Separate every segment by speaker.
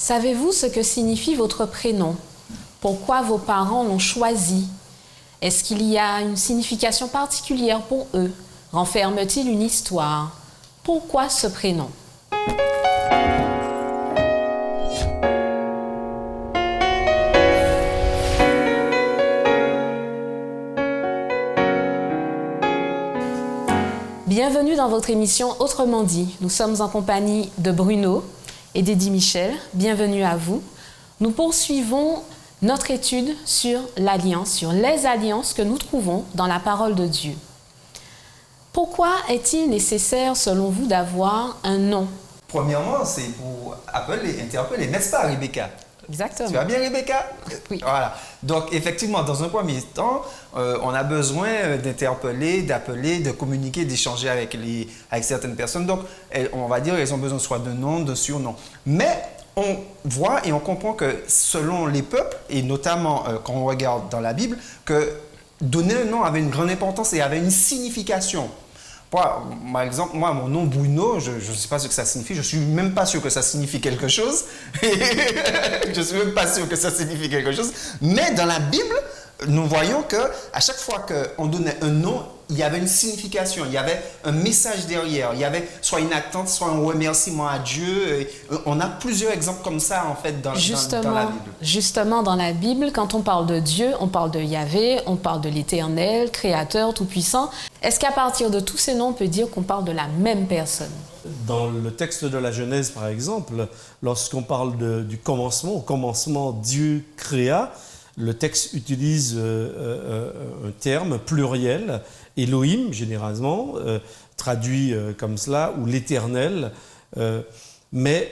Speaker 1: Savez-vous ce que signifie votre prénom? Pourquoi vos parents l'ont choisi? Est-ce qu'il y a une signification particulière pour eux? Renferme-t-il une histoire? Pourquoi ce prénom? Bienvenue dans votre émission Autrement dit. Nous sommes en compagnie de Bruno et d'Eddie Michel. Bienvenue à vous. Nous poursuivons notre étude sur l'alliance, sur les alliances que nous trouvons dans la parole de Dieu. Pourquoi est-il nécessaire, selon vous, d'avoir un nom?
Speaker 2: Premièrement, c'est pour appeler, interpeller, n'est-ce pas, Rebecca?
Speaker 1: Exactement.
Speaker 2: Tu vas bien, Rebecca?
Speaker 1: Oui.
Speaker 2: Voilà. Donc, effectivement, dans un premier temps, on a besoin d'interpeller, d'appeler, de communiquer, d'échanger avec certaines personnes. Donc, on va dire qu'elles ont besoin soit d'un nom, d'un surnom. Mais on voit et on comprend que selon les peuples, et notamment quand on regarde dans la Bible, que donner un nom avait une grande importance et avait une signification. Par exemple, moi, mon nom Bruno, je ne sais pas ce que ça signifie. Je ne suis même pas sûr que ça signifie quelque chose. Je ne suis même pas sûr que ça signifie quelque chose. Mais dans la Bible, nous voyons qu'à chaque fois qu'on donnait un nom, il y avait une signification, il y avait un message derrière. Il y avait soit une attente, soit un remerciement à Dieu. On a plusieurs exemples comme ça, en fait, dans la Bible.
Speaker 1: Justement, dans la Bible, quand on parle de Dieu, on parle de Yahvé, on parle de l'Éternel, Créateur, Tout-Puissant. Est-ce qu'à partir de tous ces noms, on peut dire qu'on parle de la même personne?
Speaker 3: Dans le texte de la Genèse, par exemple, lorsqu'on parle du commencement, au commencement, Dieu créa, le texte utilise un terme pluriel, Elohim, généralement, traduit comme cela, ou l'Éternel. Mais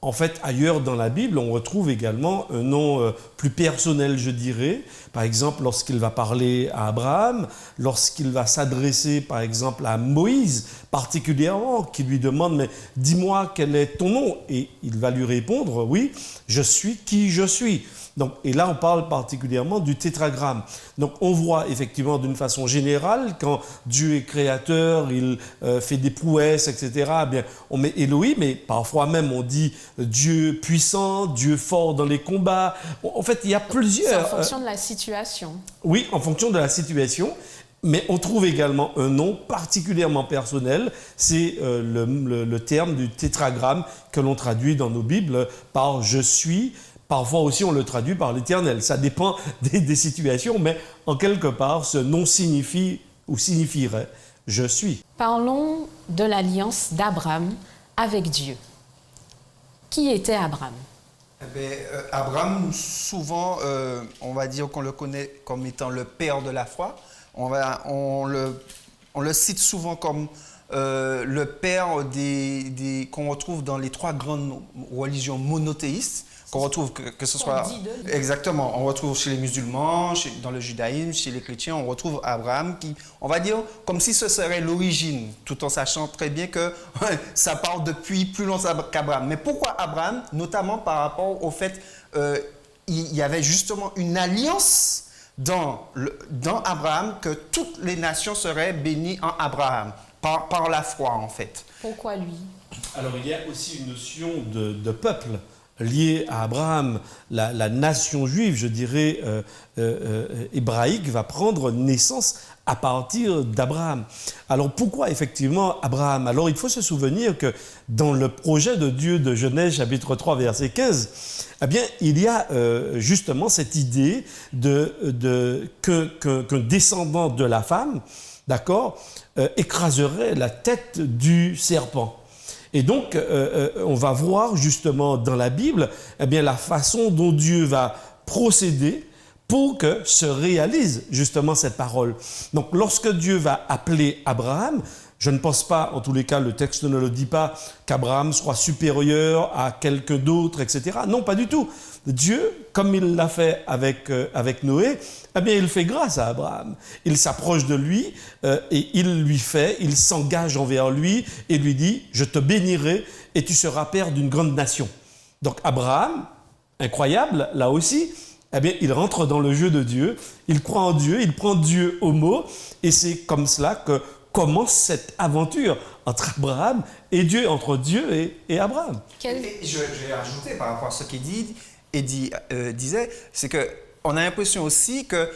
Speaker 3: en fait, ailleurs dans la Bible, on retrouve également un nom plus personnel, je dirais. Par exemple, lorsqu'il va parler à Abraham, lorsqu'il va s'adresser, par exemple, à Moïse, particulièrement, qui lui demande « Mais dis-moi quel est ton nom ?» Et il va lui répondre « Oui, je suis qui je suis ». Donc, et là, on parle particulièrement du tétragramme. Donc, on voit effectivement d'une façon générale, quand Dieu est créateur, il fait des prouesses, etc., eh bien, on met Elohim, mais parfois même on dit Dieu puissant, Dieu fort dans les combats. En fait, il y a plusieurs...
Speaker 1: C'est en fonction de la situation.
Speaker 3: Oui, en fonction de la situation. Mais on trouve également un nom particulièrement personnel, c'est le terme du tétragramme que l'on traduit dans nos Bibles par « je suis ». Parfois aussi, on le traduit par l'Éternel. Ça dépend des situations, mais en quelque part, ce nom signifie ou signifierait « je suis ».
Speaker 1: Parlons de l'alliance d'Abraham avec Dieu. Qui était Abraham?
Speaker 2: Abraham, souvent, on va dire qu'on le connaît comme étant le père de la foi. On le cite souvent comme le père qu'on retrouve dans les trois grandes religions monothéistes. Qu'on retrouve que ce soit... Exactement. On retrouve chez les musulmans, dans le judaïsme, chez les chrétiens, on retrouve Abraham qui, on va dire, comme si ce serait l'origine, tout en sachant très bien que ça part depuis plus longtemps qu'Abraham. Mais pourquoi Abraham? Notamment par rapport au fait il y avait justement une alliance dans Abraham, que toutes les nations seraient bénies en Abraham, par la foi en fait.
Speaker 1: Pourquoi lui?
Speaker 3: Alors il y a aussi une notion de peuple liée à Abraham. La nation juive, je dirais, hébraïque, va prendre naissance à partir d'Abraham. Alors pourquoi effectivement Abraham? Alors il faut se souvenir que dans le projet de Dieu de Genèse chapitre 3 verset 15, eh bien il y a justement cette idée qu'un descendant de la femme, d'accord, écraserait la tête du serpent. Et donc, on va voir justement dans la Bible eh bien, la façon dont Dieu va procéder pour que se réalise justement cette parole. Donc, lorsque Dieu va appeler Abraham, je ne pense pas, en tous les cas, le texte ne le dit pas, qu'Abraham soit supérieur à quelqu'un d'autre, etc. Non, pas du tout. Dieu, comme il l'a fait avec Noé, eh bien, il fait grâce à Abraham. Il s'approche de lui et il s'engage envers lui et lui dit « Je te bénirai et tu seras père d'une grande nation ». Donc Abraham, incroyable, là aussi, eh bien, il rentre dans le jeu de Dieu, il croit en Dieu, il prend Dieu au mot et c'est comme cela que commence cette aventure entre Abraham et Dieu, entre Dieu et Abraham.
Speaker 2: Et je vais ajouter par rapport à ce qu'il disait, c'est que on a l'impression aussi que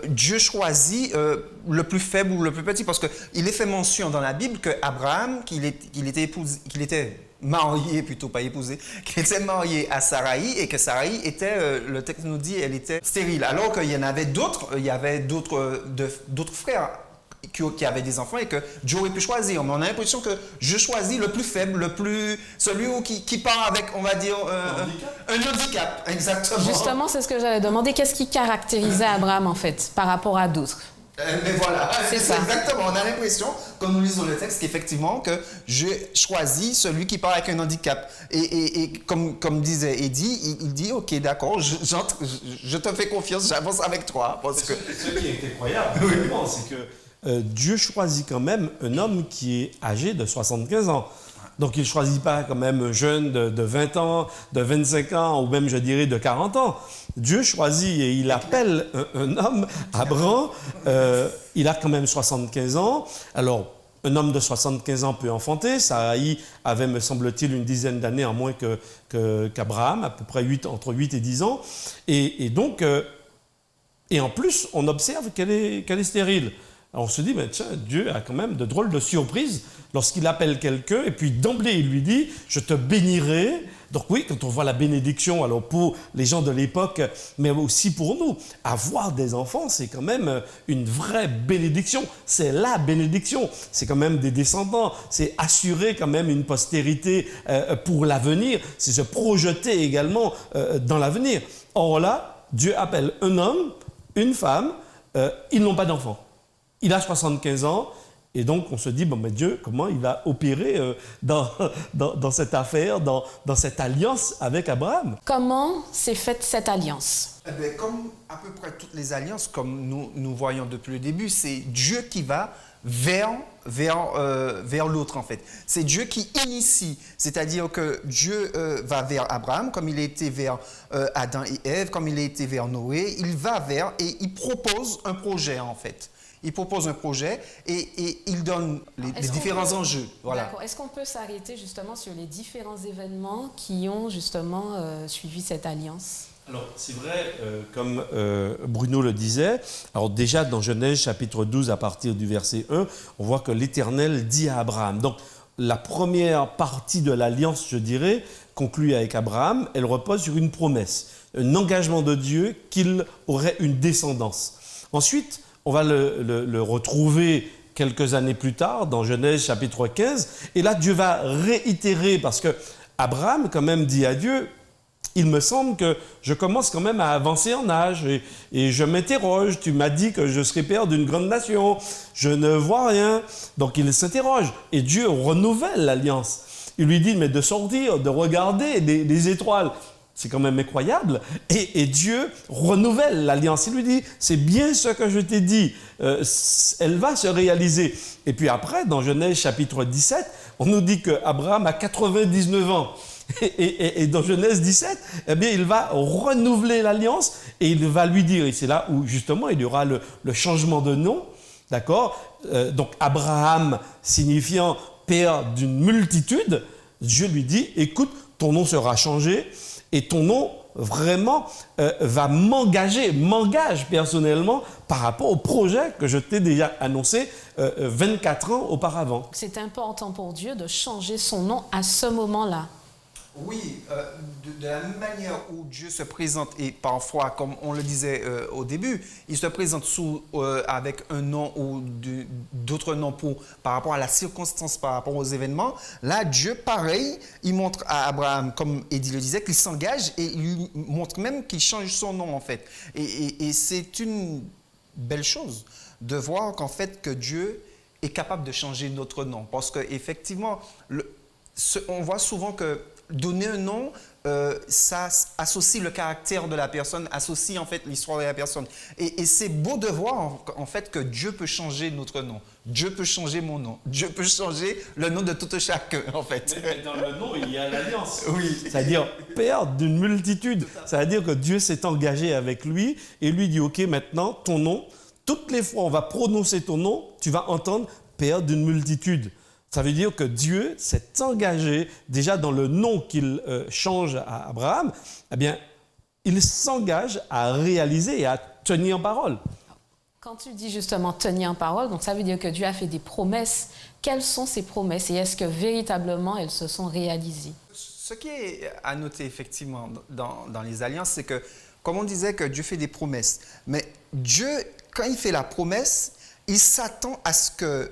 Speaker 2: Dieu choisit le plus faible ou le plus petit, parce qu'il est fait mention dans la Bible qu'Abraham, qu'il était marié, plutôt pas épousé, qu'il était marié à Saraï et que Saraï était, le texte nous dit, elle était stérile. Alors qu'il y en avait d'autres, il y avait d'autres frères qui avaient des enfants et que Dieu aurait pu choisir. Mais on a l'impression que Dieu choisit le plus faible, celui qui part avec, on va dire, un handicap. Exactement.
Speaker 1: Justement, c'est ce que j'avais demandé. Qu'est-ce qui caractérisait Abraham, en fait, par rapport à d'autres?
Speaker 2: Mais voilà,
Speaker 1: c'est ça.
Speaker 2: Exactement. On a l'impression, quand nous lisons le texte, qu'effectivement, que Dieu choisit celui qui part avec un handicap. Et comme disait Eddie, il dit, OK, d'accord, je te fais confiance, j'avance avec toi.
Speaker 3: Ce qui est incroyable, vraiment, c'est que Dieu choisit quand même un homme qui est âgé de 75 ans. Donc il ne choisit pas quand même un jeune de 20 ans, de 25 ans, ou même je dirais de 40 ans. Dieu choisit et il appelle un homme, Abraham, il a quand même 75 ans. Alors, un homme de 75 ans peut enfanter. Saraï avait, me semble-t-il, une dizaine d'années en moins qu'Abraham, à peu près entre 8 et 10 ans. Et donc, et en plus, on observe qu'elle est stérile. Alors on se dit, mais tiens, Dieu a quand même de drôles de surprises lorsqu'il appelle quelqu'un et puis d'emblée il lui dit, je te bénirai. Donc oui, quand on voit la bénédiction, alors pour les gens de l'époque, mais aussi pour nous, avoir des enfants, c'est quand même une vraie bénédiction. C'est la bénédiction. C'est quand même des descendants. C'est assurer quand même une postérité pour l'avenir. C'est se projeter également dans l'avenir. Or là, Dieu appelle un homme, une femme, ils n'ont pas d'enfants. Il a 75 ans, et donc on se dit, bon, mais Dieu, comment il va opérer dans cette affaire, dans cette alliance avec Abraham?
Speaker 1: Comment s'est faite cette alliance?
Speaker 2: Eh bien, comme à peu près toutes les alliances, comme nous voyons depuis le début, c'est Dieu qui va vers l'autre, en fait. C'est Dieu qui initie, c'est-à-dire que Dieu va vers Abraham, comme il a été vers Adam et Ève, comme il a été vers Noé, il va vers et il propose un projet, en fait. Il propose un projet et il donne les différents enjeux. Voilà.
Speaker 1: D'accord. Est-ce qu'on peut s'arrêter justement sur les différents événements qui ont justement suivi cette alliance?
Speaker 3: Alors, c'est vrai, comme Bruno le disait, alors déjà dans Genèse chapitre 12, à partir du verset 1, on voit que l'Éternel dit à Abraham. Donc, la première partie de l'alliance, je dirais, conclue avec Abraham, elle repose sur une promesse, un engagement de Dieu qu'il aurait une descendance. Ensuite, on va le retrouver quelques années plus tard, dans Genèse chapitre 15. Et là, Dieu va réitérer, parce que Abraham, quand même, dit à Dieu, il me semble que je commence quand même à avancer en âge. Et je m'interroge, tu m'as dit que je serais père d'une grande nation. Je ne vois rien. Donc il s'interroge. Et Dieu renouvelle l'alliance. Il lui dit, mais de sortir, de regarder les étoiles. C'est quand même incroyable. Et Dieu renouvelle l'alliance. Il lui dit, c'est bien ce que je t'ai dit. Elle va se réaliser. Et puis après, dans Genèse chapitre 17, on nous dit qu'Abraham a 99 ans. Et dans Genèse 17, eh bien, il va renouveler l'alliance et il va lui dire, et c'est là où justement il y aura le changement de nom, d'accord? Donc Abraham signifiant père d'une multitude, Dieu lui dit, écoute, ton nom sera changé. Et ton nom, vraiment, m'engage personnellement par rapport au projet que je t'ai déjà annoncé 24 ans auparavant.
Speaker 1: C'est important pour Dieu de changer son nom à ce moment-là.
Speaker 2: Oui, de la même manière où Dieu se présente, et parfois, comme on le disait au début, il se présente avec un nom ou d'autres noms par rapport à la circonstance, par rapport aux événements. Là, Dieu, pareil, il montre à Abraham, comme Eddie le disait, qu'il s'engage et il lui montre même qu'il change son nom, en fait. Et c'est une belle chose de voir qu'en fait, que Dieu est capable de changer notre nom. Parce qu'effectivement, on voit souvent que donner un nom, ça associe le caractère de la personne, associe en fait l'histoire de la personne. Et c'est beau de voir en fait que Dieu peut changer notre nom. Dieu peut changer mon nom. Dieu peut changer le nom de tout chacun en fait.
Speaker 3: Mais dans le nom, il y a l'alliance.
Speaker 2: Oui.
Speaker 3: C'est-à-dire père d'une multitude. C'est-à-dire que Dieu s'est engagé avec lui et lui dit, OK, maintenant, ton nom, toutes les fois on va prononcer ton nom, tu vas entendre père d'une multitude. Ça veut dire que Dieu s'est engagé, déjà dans le nom qu'il change à Abraham, eh bien, il s'engage à réaliser et à tenir parole.
Speaker 1: Quand tu dis justement tenir parole, donc ça veut dire que Dieu a fait des promesses. Quelles sont ces promesses et est-ce que véritablement elles se sont réalisées?
Speaker 2: Ce qui est à noter effectivement dans les alliances, c'est que, comme on disait que Dieu fait des promesses, mais Dieu, quand il fait la promesse, il s'attend à ce que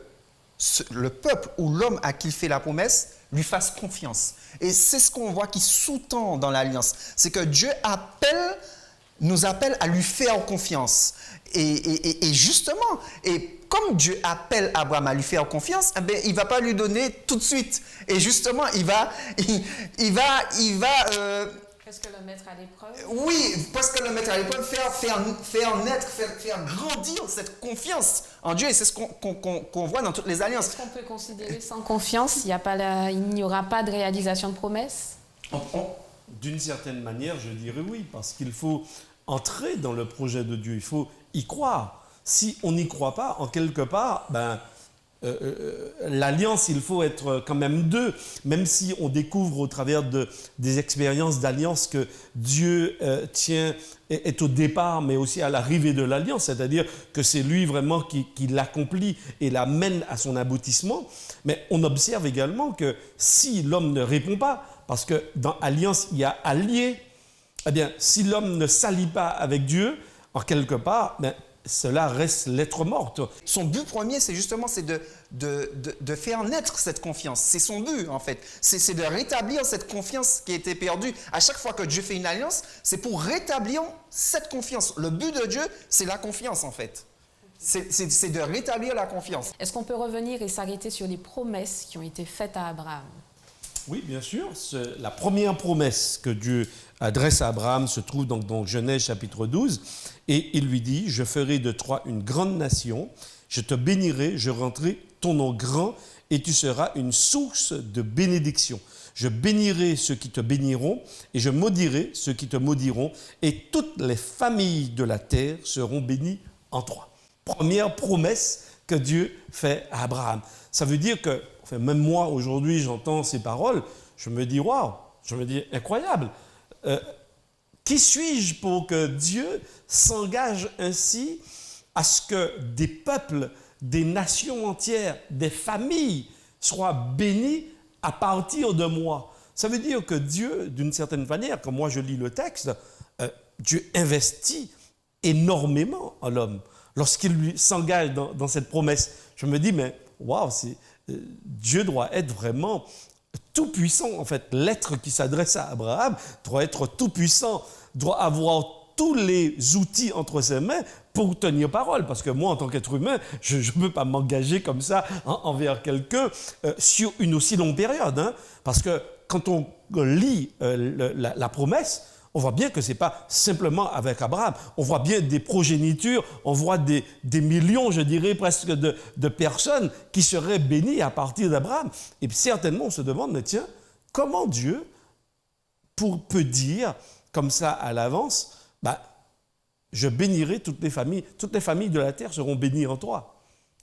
Speaker 2: le peuple ou l'homme à qui il fait la promesse lui fasse confiance. Et c'est ce qu'on voit qui sous-tend dans l'alliance. C'est que Dieu nous appelle à lui faire confiance. Et justement, et comme Dieu appelle Abraham à lui faire confiance, eh bien, il ne va pas lui donner tout de suite. Et justement, il va
Speaker 1: Presque le mettre à l'épreuve.
Speaker 2: oui, parce que le mettre à l'épreuve, faire naître, faire grandir cette confiance en Dieu. Et c'est ce qu'on voit dans toutes les alliances.
Speaker 1: Est-ce qu'on peut considérer sans confiance, il n'y aura pas de réalisation de promesses?
Speaker 3: D'une certaine manière, je dirais oui, parce qu'il faut entrer dans le projet de Dieu, il faut y croire. Si on n'y croit pas, en quelque part, l'alliance, il faut être quand même deux, même si on découvre au travers des expériences d'alliance que Dieu est au départ, mais aussi à l'arrivée de l'alliance, c'est-à-dire que c'est lui vraiment qui l'accomplit et la mène à son aboutissement. Mais on observe également que si l'homme ne répond pas, parce que dans alliance, il y a allié, eh bien, si l'homme ne s'allie pas avec Dieu, en quelque part, cela reste lettre morte.
Speaker 2: Son but premier, c'est justement de faire naître cette confiance. C'est son but, en fait. C'est de rétablir cette confiance qui a été perdue. À chaque fois que Dieu fait une alliance, c'est pour rétablir cette confiance. Le but de Dieu, c'est la confiance, en fait. C'est de rétablir la confiance.
Speaker 1: Est-ce qu'on peut revenir et s'arrêter sur les promesses qui ont été faites à Abraham?
Speaker 3: Oui, bien sûr. La première promesse que Dieu adresse à Abraham se trouve donc dans Genèse chapitre 12. Et il lui dit, « Je ferai de toi une grande nation, je te bénirai, je rendrai ton nom grand et tu seras une source de bénédiction. Je bénirai ceux qui te béniront et je maudirai ceux qui te maudiront et toutes les familles de la terre seront bénies en toi. » Première promesse que Dieu fait à Abraham. Ça veut dire que, enfin, même moi aujourd'hui j'entends ces paroles, je me dis waouh, je me dis incroyable. Qui suis-je pour que Dieu s'engage ainsi à ce que des peuples, des nations entières, des familles soient bénies à partir de moi? Ça veut dire que Dieu, d'une certaine manière, quand moi je lis le texte, Dieu investit énormément en l'homme. Lorsqu'il lui s'engage dans cette promesse, je me dis, mais waouh, Dieu doit être vraiment tout-puissant. En fait, l'être qui s'adresse à Abraham doit être tout-puissant, doit avoir tous les outils entre ses mains pour tenir parole. Parce que moi, en tant qu'être humain, je ne peux pas m'engager comme ça envers quelqu'un sur une aussi longue période. Hein, parce que quand on lit la promesse, on voit bien que ce n'est pas simplement avec Abraham. On voit bien des progénitures, on voit des millions, je dirais presque, de personnes qui seraient bénies à partir d'Abraham. Et puis certainement, on se demande, mais tiens, comment Dieu peut dire comme ça à l'avance, je bénirai toutes les familles de la terre seront bénies en toi.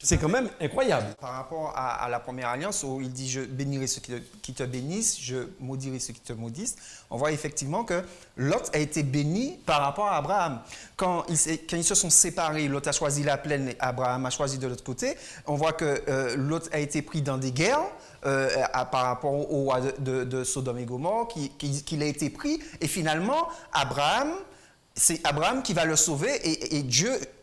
Speaker 3: C'est quand même incroyable.
Speaker 2: Par rapport à la première alliance où il dit « Je bénirai ceux qui te bénissent, je maudirai ceux qui te maudissent », on voit effectivement que Lot a été béni par rapport à Abraham. Quand ils se sont séparés, Lot a choisi la plaine et Abraham a choisi de l'autre côté. On voit que Lot a été pris dans des guerres par rapport au roi de Sodome et Gomorrhe, qu'il a été pris. Et finalement, c'est Abraham qui va le sauver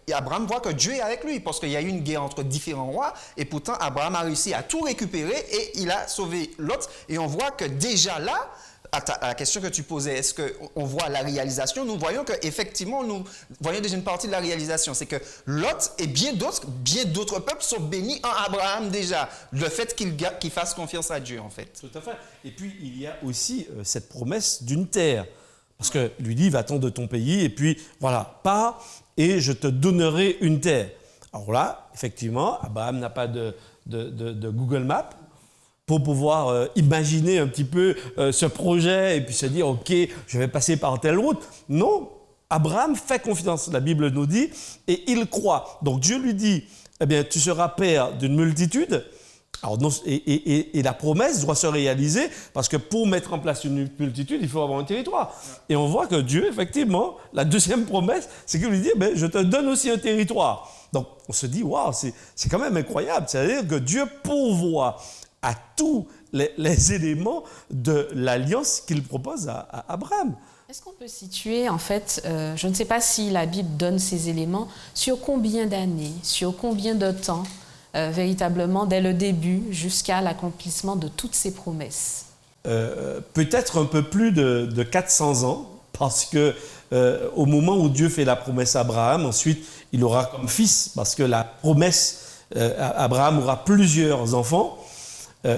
Speaker 2: et Abraham voit que Dieu est avec lui parce qu'il y a eu une guerre entre différents rois et pourtant Abraham a réussi à tout récupérer et il a sauvé Lot. Et on voit que déjà là, à la question que tu posais, est-ce qu'on voit la réalisation? Nous voyons qu'effectivement, nous voyons déjà une partie de la réalisation. C'est que Lot et bien d'autres peuples sont bénis en Abraham déjà. Le fait qu'il fasse confiance à Dieu en fait.
Speaker 3: Tout à fait. Et puis il y a aussi cette promesse d'une terre. Parce que lui dit, va-t'en de ton pays, et puis voilà, pars, et je te donnerai une terre. Alors là, effectivement, Abraham n'a pas de Google Maps pour pouvoir imaginer un petit peu ce projet, et puis se dire, ok, je vais passer par telle route. Non, Abraham fait confiance, la Bible nous dit, et il croit. Donc Dieu lui dit, eh bien, tu seras père d'une multitude. Alors, et la promesse doit se réaliser parce que pour mettre en place une multitude, il faut avoir un territoire. Et on voit que Dieu, effectivement, la deuxième promesse, c'est qu'il lui dit, je te donne aussi un territoire. Donc, on se dit, waouh, c'est quand même incroyable. C'est-à-dire que Dieu pourvoit à tous les éléments de l'alliance qu'il propose à Abraham.
Speaker 1: Est-ce qu'on peut situer, en fait, je ne sais pas si la Bible donne ces éléments, sur combien d'années, sur combien de temps, véritablement, dès le début jusqu'à l'accomplissement de toutes ces promesses?
Speaker 3: Peut-être un peu plus de 400 ans, parce que au moment où Dieu fait la promesse à Abraham, ensuite, il aura comme fils, parce que la promesse, Abraham aura plusieurs enfants,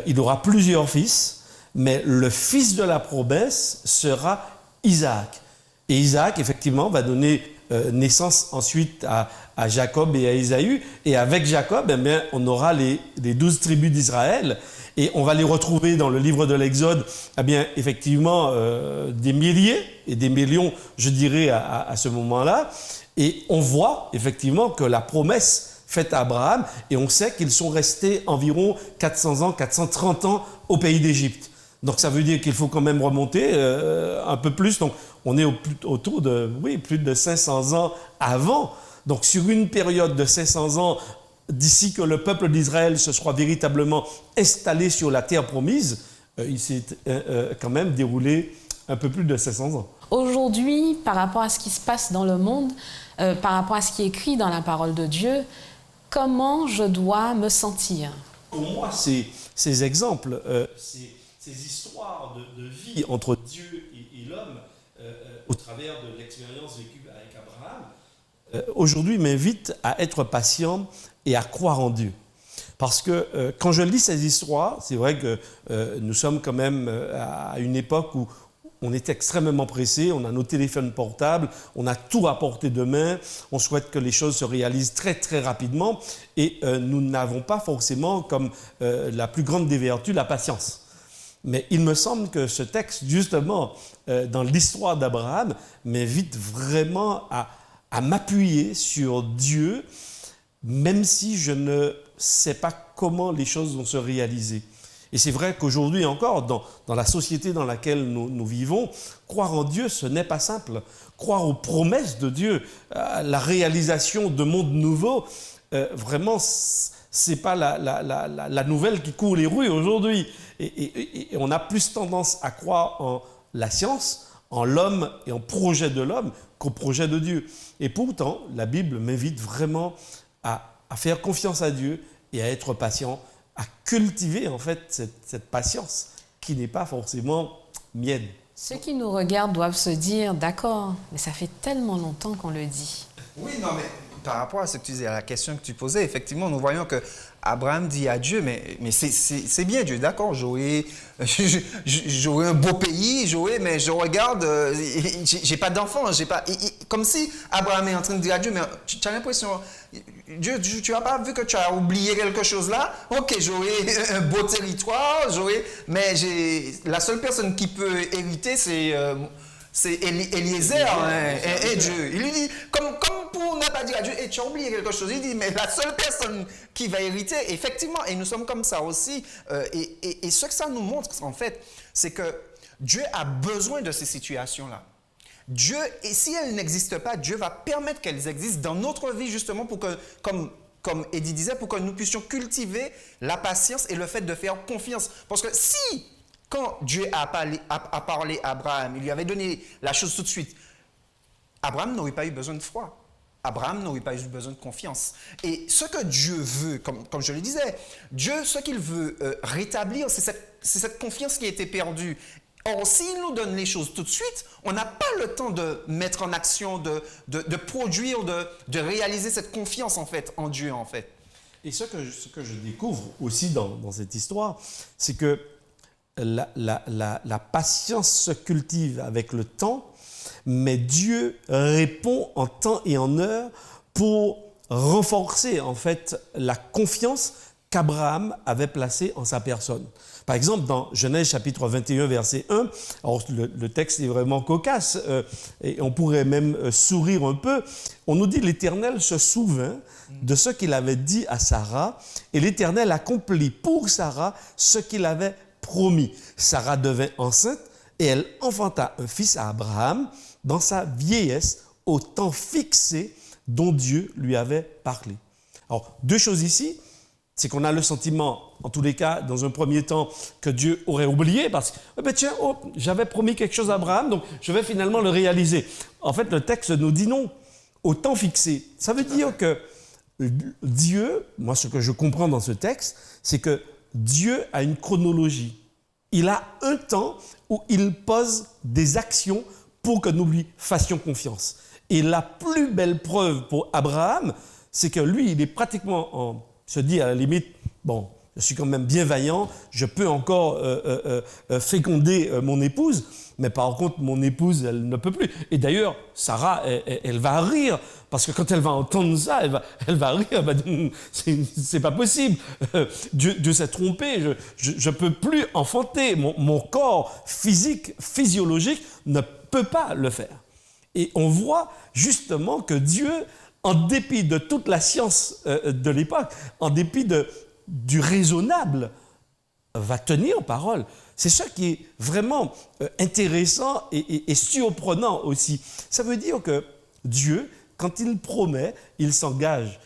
Speaker 3: il aura plusieurs fils, mais le fils de la promesse sera Isaac. Et Isaac, effectivement, va donner naissance ensuite à Jacob et à Ésaü. Et avec Jacob, on aura les 12 tribus d'Israël. Et on va les retrouver dans le livre de l'Exode, effectivement, des milliers et des millions, je dirais, à ce moment-là. Et on voit, effectivement, que la promesse faite à Abraham, et on sait qu'ils sont restés environ 400 ans, 430 ans au pays d'Égypte. Donc ça veut dire qu'il faut quand même remonter un peu plus. Donc on est autour de plus de 500 ans avant. Donc sur une période de 500 ans, d'ici que le peuple d'Israël se soit véritablement installé sur la terre promise, il s'est quand même déroulé un peu plus de 500 ans. Aujourd'hui,
Speaker 1: par rapport à ce qui se passe dans le monde, par rapport à ce qui est écrit dans la parole de Dieu, comment je dois me sentir?
Speaker 3: Pour moi, ces exemples, ces histoires de vie entre Dieu et l'homme, au travers de l'expérience vécue avec Abraham, aujourd'hui m'invitent à être patient et à croire en Dieu. Parce que quand je lis ces histoires, c'est vrai que nous sommes quand même à une époque où on est extrêmement pressé, on a nos téléphones portables, on a tout à portée de main, on souhaite que les choses se réalisent très très rapidement et nous n'avons pas forcément comme la plus grande des vertus la patience. Mais il me semble que ce texte, justement, dans l'histoire d'Abraham, m'invite vraiment à m'appuyer sur Dieu, même si je ne sais pas comment les choses vont se réaliser. Et c'est vrai qu'aujourd'hui encore, dans la société dans laquelle nous vivons, croire en Dieu, ce n'est pas simple. Croire aux promesses de Dieu, à la réalisation de mondes nouveaux, vraiment, c'est pas la nouvelle qui court les rues aujourd'hui. Et on a plus tendance à croire en la science, en l'homme et en projet de l'homme qu'au projet de Dieu. Et pourtant, la Bible m'invite vraiment à faire confiance à Dieu et à être patient, à cultiver en fait cette patience qui n'est pas forcément mienne.
Speaker 1: Ceux qui nous regardent doivent se dire, d'accord, mais ça fait tellement longtemps qu'on le dit.
Speaker 2: Oui, non, mais par rapport à ce que tu disais, à la question que tu posais, effectivement, nous voyons que Abraham dit à Dieu, mais c'est bien Dieu, d'accord, j'aurai un beau pays, mais je regarde, j'ai pas d'enfant, comme si Abraham est en train de dire à Dieu, mais tu as l'impression, Dieu, tu n'as pas vu que tu as oublié quelque chose là? Ok, j'aurai un beau territoire, mais la seule personne qui peut hériter, c'est Eliezer et Dieu. Il lui dit, comme pour ne pas dire à Dieu, hey, tu as oublié quelque chose. Il dit, mais la seule personne qui va hériter, effectivement, et nous sommes comme ça aussi. Et ce que ça nous montre, en fait, c'est que Dieu a besoin de ces situations-là. Dieu, et si elles n'existent pas, Dieu va permettre qu'elles existent dans notre vie, justement, pour que, comme Eddie disait, pour que nous puissions cultiver la patience et le fait de faire confiance. Parce que si, quand Dieu a parlé à Abraham, il lui avait donné la chose tout de suite, Abraham n'aurait pas eu besoin de foi. Abraham n'aurait pas eu besoin de confiance. Et ce que Dieu veut, comme je le disais, Dieu, ce qu'il veut rétablir, c'est cette confiance qui a été perdue. Or, s'il nous donne les choses tout de suite, on n'a pas le temps de mettre en action, de produire, de réaliser cette confiance en fait, en Dieu en fait.
Speaker 3: Et ce que je découvre aussi dans cette histoire, c'est que la patience se cultive avec le temps, mais Dieu répond en temps et en heure pour renforcer en fait la confiance qu'Abraham avait placé en sa personne. Par exemple, dans Genèse chapitre 21, verset 1, alors le texte est vraiment cocasse, et on pourrait même sourire un peu. On nous dit « L'Éternel se souvint de ce qu'il avait dit à Sarah, et l'Éternel accomplit pour Sarah ce qu'il avait promis. Sarah devint enceinte, et elle enfanta un fils à Abraham dans sa vieillesse, au temps fixé dont Dieu lui avait parlé. » Alors, deux choses ici. C'est qu'on a le sentiment, en tous les cas, dans un premier temps, que Dieu aurait oublié parce que, tiens, j'avais promis quelque chose à Abraham, donc je vais finalement le réaliser. En fait, le texte nous dit non, au temps fixé. Ça veut dire que Dieu, moi ce que je comprends dans ce texte, c'est que Dieu a une chronologie. Il a un temps où il pose des actions pour que nous lui fassions confiance. Et la plus belle preuve pour Abraham, c'est que lui, il est pratiquement se dit à la limite, bon, je suis quand même bien vaillant, je peux encore féconder mon épouse, mais par contre, mon épouse, elle ne peut plus. Et d'ailleurs, Sarah, elle va rire, parce que quand elle va entendre ça, elle va rire, elle va dire, c'est pas possible, Dieu s'est trompé, je peux plus enfanter, mon corps physique, physiologique ne peut pas le faire. Et on voit justement que Dieu, en dépit de toute la science de l'époque, en dépit du raisonnable, va tenir parole. C'est ça qui est vraiment intéressant et surprenant aussi. Ça veut dire que Dieu, quand il promet, il s'engage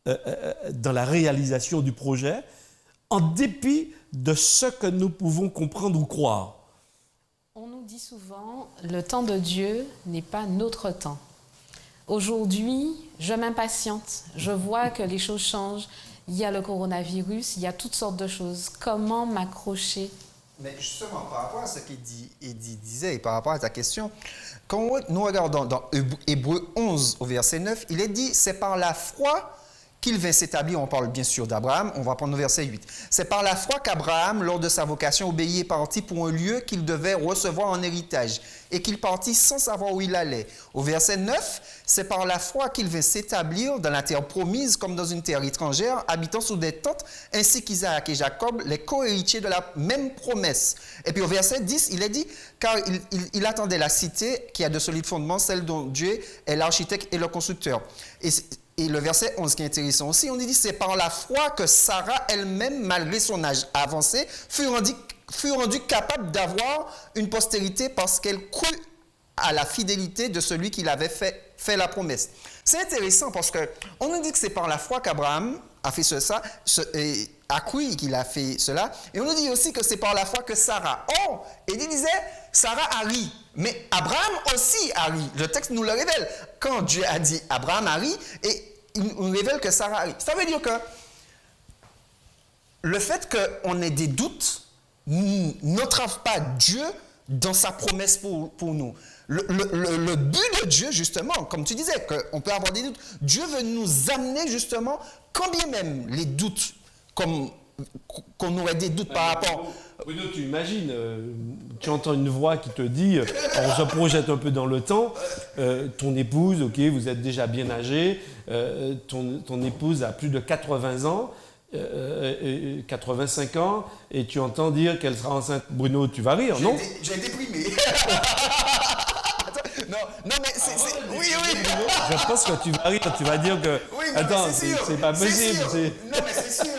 Speaker 3: dans la réalisation du projet, en dépit de ce que nous pouvons comprendre ou croire.
Speaker 1: On nous dit souvent, le temps de Dieu n'est pas notre temps. Aujourd'hui, je m'impatiente. Je vois que les choses changent. Il y a le coronavirus, il y a toutes sortes de choses. Comment m'accrocher?
Speaker 2: Mais justement, par rapport à ce qu'Eddie disait et par rapport à ta question, quand nous regardons dans Hébreux 11 au verset 9, il est dit « C'est par la foi qu'il vint s'établir », on parle bien sûr d'Abraham, on va prendre le verset 8. « C'est par la foi qu'Abraham, lors de sa vocation, obéit et partit pour un lieu qu'il devait recevoir en héritage, et qu'il partit sans savoir où il allait. » Au verset 9, « C'est par la foi qu'il vint s'établir dans la terre promise comme dans une terre étrangère, habitant sous des tentes, ainsi qu'Isaac et Jacob, les co-héritiers de la même promesse. » Et puis au verset 10, il est dit « Car il attendait la cité qui a de solides fondements, celle dont Dieu est l'architecte et le constructeur. » Et le verset 11 qui est intéressant aussi, on dit « C'est par la foi que Sarah elle-même, malgré son âge avancé, fut rendue capable d'avoir une postérité parce qu'elle crut à la fidélité de celui qui l'avait fait la promesse. » C'est intéressant parce qu'on nous dit que c'est par la foi qu'Abraham a fait a cru qu'il a fait cela. Et on nous dit aussi que c'est par la foi que Sarah. Or, il disait, Sarah a ri. Mais Abraham aussi a ri. Le texte nous le révèle. Quand Dieu a dit Abraham a ri, et il nous révèle que Sarah a ri. Ça veut dire que le fait qu'on ait des doutes n'entrave pas Dieu dans sa promesse pour nous. Le but de Dieu, justement, comme tu disais, qu'on peut avoir des doutes, Dieu veut nous amener, justement, quand bien même les doutes, comme qu'on aurait des doutes par rapport...
Speaker 3: Bruno, tu imagines, tu entends une voix qui te dit, on se projette un peu dans le temps, ton épouse, ok, vous êtes déjà bien âgé, ton épouse a plus de 80 ans, 85 ans, et tu entends dire qu'elle sera enceinte. Bruno, tu vas rire, non?
Speaker 2: J'ai déprimé. Non, mais c'est... Oui.
Speaker 3: Je pense que tu vas rire, tu vas dire que...
Speaker 2: Oui,
Speaker 3: attends, c'est pas possible.
Speaker 2: Non, mais c'est sûr.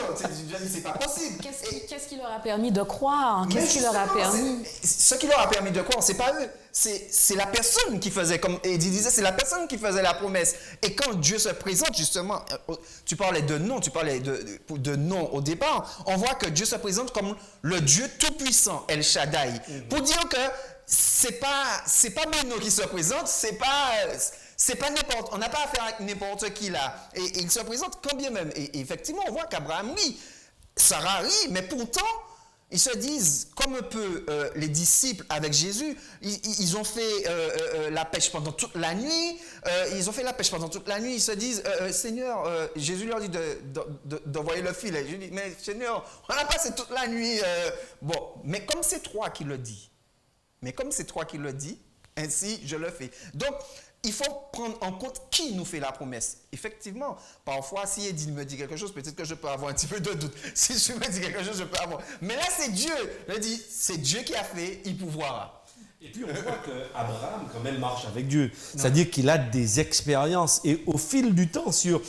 Speaker 2: C'est pas possible.
Speaker 1: Qu'est-ce qui leur a permis de croire? Qu'est-ce qui leur a permis?
Speaker 2: Ce qui leur a permis de croire, c'est pas eux. C'est la personne qui faisait, comme Eddie disait, c'est la personne qui faisait la promesse. Et quand Dieu se présente, justement, tu parlais de nom, tu parlais de nom au départ, on voit que Dieu se présente comme le Dieu tout-puissant, El Shaddai. Pour dire que c'est pas Bruno qui se présente, c'est pas n'importe, on n'a pas affaire avec n'importe qui là. Et il se présente quand bien même. Et effectivement, on voit qu'Abraham rit, Sarah rit, mais pourtant, ils se disent, comme un peu les disciples avec Jésus, ils ont fait la pêche pendant toute la nuit, ils se disent, Seigneur, Jésus leur dit d'envoyer le filet. Je dis, mais Seigneur, on a passé toute la nuit. Bon, mais comme c'est toi qui le dis, ainsi je le fais. Donc, il faut prendre en compte qui nous fait la promesse. Effectivement, parfois, si Eddie me dit quelque chose, peut-être que je peux avoir un petit peu de doute. Si je me dis quelque chose, je peux avoir. Mais là, c'est Dieu. Je dis, c'est Dieu qui a fait, il pourvoira.
Speaker 3: Et puis on voit qu'Abraham quand même marche avec Dieu. C'est-à-dire qu'il a des expériences. Et au fil du temps, sur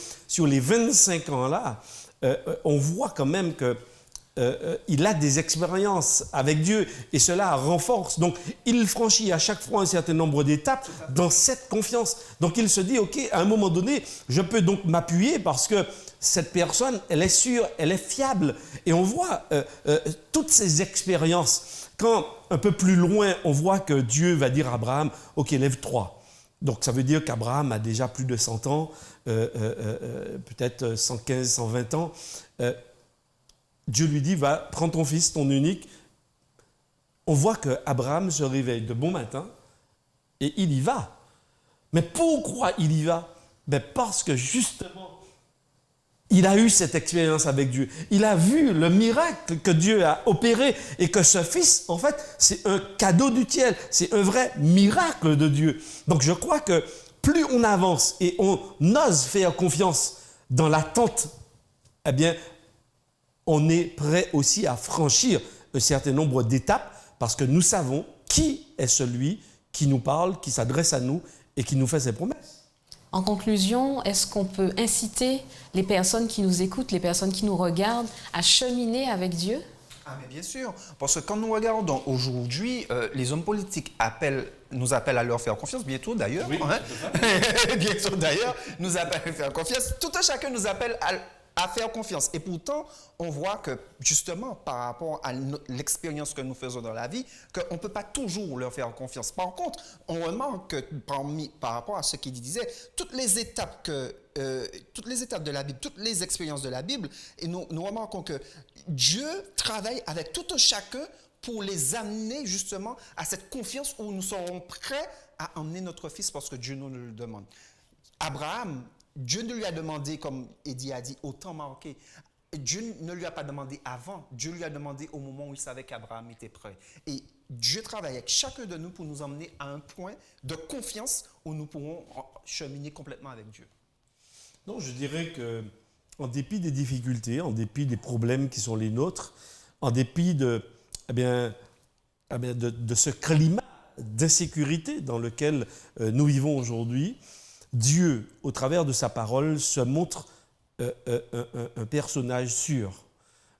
Speaker 3: les 25 ans là, on voit quand même que il a des expériences avec Dieu et cela renforce. Donc, il franchit à chaque fois un certain nombre d'étapes dans cette confiance. Donc, il se dit, OK, à un moment donné, je peux donc m'appuyer parce que cette personne, elle est sûre, elle est fiable. Et on voit toutes ces expériences. Quand, un peu plus loin, on voit que Dieu va dire à Abraham, OK, lève-toi. Donc, ça veut dire qu'Abraham a déjà plus de 100 ans, peut-être 115, 120 ans. Dieu lui dit, va, prends ton fils, ton unique. On voit qu'Abraham se réveille de bon matin et il y va. Mais pourquoi il y va? Ben parce que justement, il a eu cette expérience avec Dieu. Il a vu le miracle que Dieu a opéré et que ce fils, en fait, c'est un cadeau du ciel. C'est un vrai miracle de Dieu. Donc je crois que plus on avance et on ose faire confiance dans l'attente, eh bien, on est prêt aussi à franchir un certain nombre d'étapes parce que nous savons qui est celui qui nous parle, qui s'adresse à nous et qui nous fait ses promesses.
Speaker 1: En conclusion, est-ce qu'on peut inciter les personnes qui nous écoutent, les personnes qui nous regardent, à cheminer avec Dieu?
Speaker 2: Ah, mais bien sûr, parce que quand nous regardons aujourd'hui, les hommes politiques nous appellent à leur faire confiance, bientôt d'ailleurs,
Speaker 3: Oui,
Speaker 2: bientôt d'ailleurs, nous appellent à faire confiance, tout un chacun nous appelle à faire confiance. Et pourtant, on voit que justement, par rapport à l'expérience que nous faisons dans la vie, qu'on ne peut pas toujours leur faire confiance. Par contre, on remarque que par rapport à ce qu'il disait, toutes les étapes de la Bible, toutes les expériences de la Bible, et nous remarquons que Dieu travaille avec tout un chacun pour les amener justement à cette confiance où nous serons prêts à emmener notre fils parce que Dieu nous le demande. Abraham, Dieu ne lui a demandé, comme Eddie a dit, au temps marqué. Dieu ne lui a pas demandé avant. Dieu lui a demandé au moment où il savait qu'Abraham était prêt. Et Dieu travaille avec chacun de nous pour nous emmener à un point de confiance où nous pourrons cheminer complètement avec Dieu.
Speaker 3: Non, je dirais que, en dépit des difficultés, en dépit des problèmes qui sont les nôtres, en dépit de ce climat d'insécurité dans lequel nous vivons aujourd'hui, Dieu, au travers de sa parole, se montre un personnage sûr.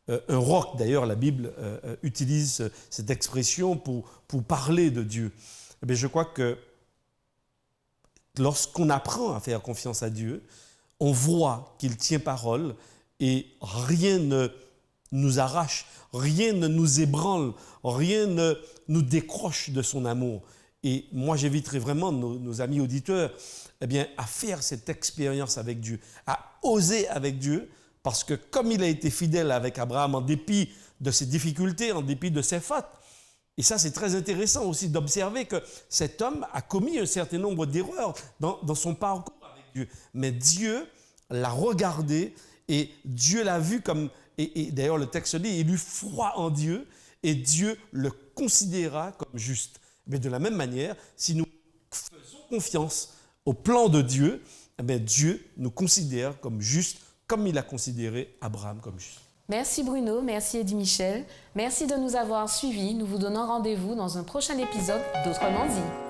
Speaker 3: Un roc, d'ailleurs, la Bible utilise cette expression pour parler de Dieu. Eh bien, je crois que lorsqu'on apprend à faire confiance à Dieu, on voit qu'il tient parole et rien ne nous arrache, rien ne nous ébranle, rien ne nous décroche de son amour. Et moi, j'inviterai vraiment nos amis auditeurs à faire cette expérience avec Dieu, à oser avec Dieu, parce que comme il a été fidèle avec Abraham en dépit de ses difficultés, en dépit de ses fautes, et ça c'est très intéressant aussi d'observer que cet homme a commis un certain nombre d'erreurs dans son parcours avec Dieu. Mais Dieu l'a regardé et Dieu l'a vu comme, et d'ailleurs le texte dit, il eut foi en Dieu et Dieu le considéra comme juste. Mais de la même manière, si nous faisons confiance au plan de Dieu, Dieu nous considère comme justes, comme il a considéré Abraham comme juste.
Speaker 1: Merci Bruno, merci Eddie Michel, merci de nous avoir suivis. Nous vous donnons rendez-vous dans un prochain épisode d'Autrement dit.